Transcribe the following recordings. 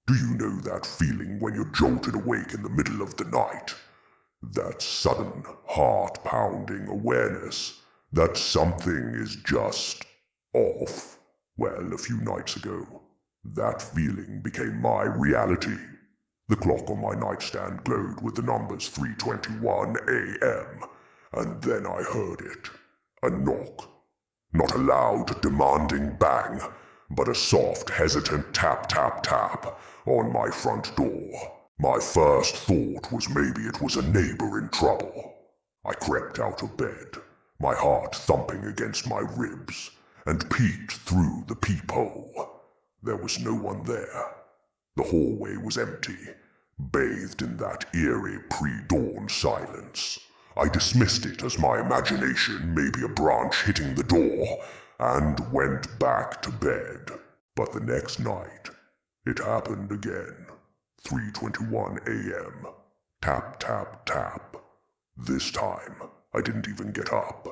Do you know that feeling when you're jolted awake in the middle of the night? That sudden, heart-pounding awareness that something is just off? Well, a few nights ago, that feeling became my reality. The clock on my nightstand glowed with the numbers 3:21 a.m., and then I heard it. A knock. Not a loud, demanding bang, but a soft, hesitant tap, tap, tap on my front door. My first thought was maybe it was a neighbor in trouble. I crept out of bed, my heart thumping against my ribs, and peeked through the peephole. There was no one there. The hallway was empty, bathed in that eerie pre-dawn silence. I dismissed it as my imagination, maybe a branch hitting the door, and went back to bed. But the next night, it happened again. 3:21 a.m. Tap, tap, tap. This time, I didn't even get up.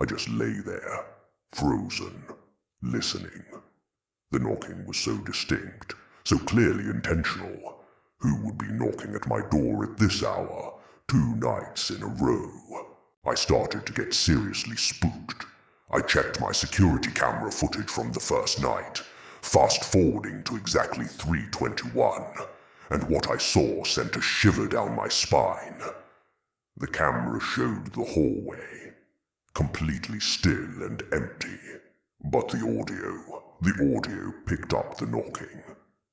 I just lay there, frozen, listening. The knocking was so distinct, so clearly intentional. Who would be knocking at my door at this hour, 2 nights in a row? I started to get seriously spooked. I checked my security camera footage from the first night, fast-forwarding to exactly 3:21, and what I saw sent a shiver down my spine. The camera showed the hallway, completely still and empty, but the audio picked up the knocking.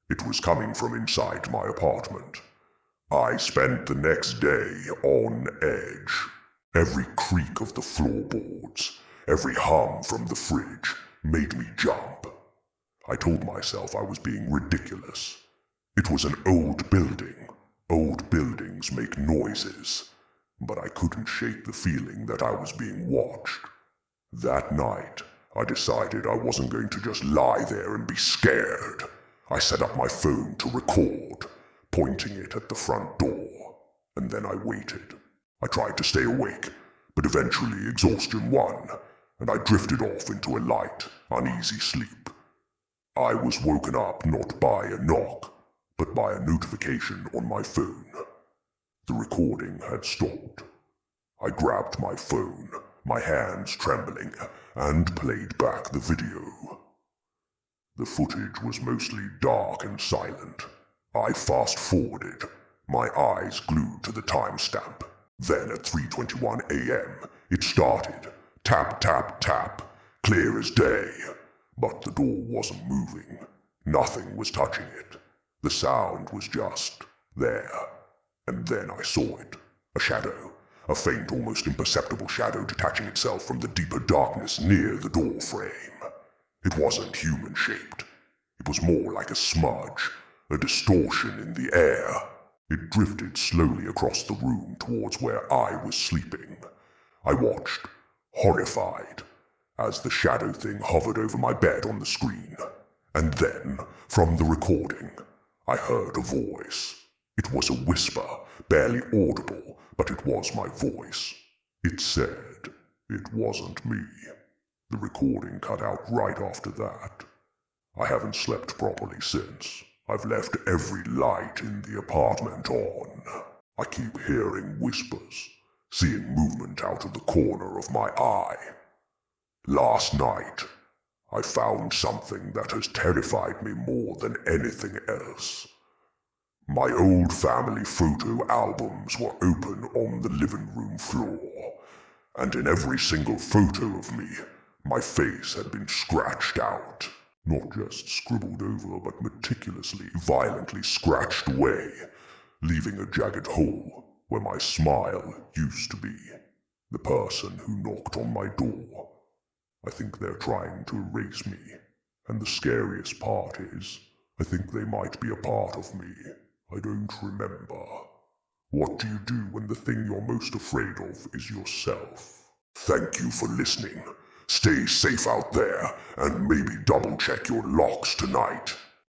It was coming from inside my apartment. I spent the next day on edge. Every creak of the floorboards, every hum from the fridge made me jump. I told myself I was being ridiculous. It was an old building. Old buildings make noises. But I couldn't shake the feeling that I was being watched. That night, I decided I wasn't going to just lie there and be scared. I set up my phone to record, pointing it at the front door, and then I waited. I tried to stay awake, but eventually exhaustion won, and I drifted off into a light, uneasy sleep. I was woken up not by a knock, but by a notification on my phone. The recording had stopped. I grabbed my phone, my hands trembling, and played back the video. The footage was mostly dark and silent. I fast-forwarded, my eyes glued to the timestamp. Then at 3:21 a.m., it started. Tap, tap, tap, clear as day. But the door wasn't moving. Nothing was touching it. The sound was just there. And then I saw it. A shadow. A faint, almost imperceptible shadow detaching itself from the deeper darkness near the door frame. It wasn't human-shaped. It was more like a smudge, a distortion in the air. It drifted slowly across the room towards where I was sleeping. I watched, horrified, as the shadow thing hovered over my bed on the screen. And then, from the recording, I heard a voice. It was a whisper, barely audible, but it was my voice. It said, it wasn't me. The recording cut out right after that. I haven't slept properly since. I've left every light in the apartment on. I keep hearing whispers, seeing movement out of the corner of my eye. Last night, I found something that has terrified me more than anything else. My old family photo albums were open on the living room floor, and in every single photo of me, my face had been scratched out. Not just scribbled over, but meticulously, violently scratched away, leaving a jagged hole where my smile used to be. The person who knocked on my door. I think they're trying to erase me, and the scariest part is, I think they might be a part of me. I don't remember. What do you do when the thing you're most afraid of is yourself? Thank you for listening. Stay safe out there, and maybe double-check your locks tonight.